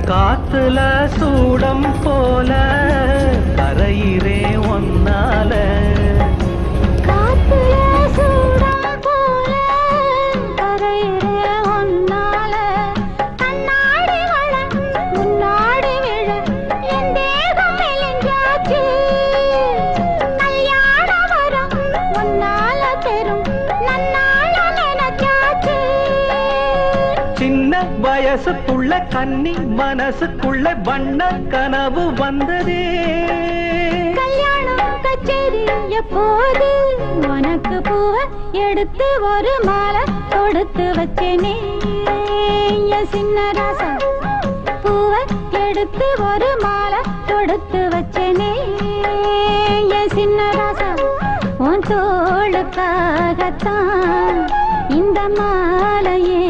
காத்துல சூடம் போல கரையிறே ஒன்னால காத்துல சூடம் போல கரையிறே ஒன்னால கண்ணாடி வள முன்னாடி விழ என் தேகம் மெலிஞ்சாச்சு கல்யாண வரம் ஒன்னால பெரும் நன்னால நினைச்சாச்சு சின்ன வயசுக்குள்ள கன்னி மனசுக்குள்ள வண்ண கனவு வந்ததே கல்யாணம் கச்சேரி எப்போது உனக்கு பூவ எடுத்து ஒரு மாலை கொடுத்து வச்சேனே என் சின்ன ராசா பூவ எடுத்து ஒரு மாலை கொடுத்து வச்சேனே என் சின்ன ராசா உன் தோளுக்காகத்தான் இந்த மாலையே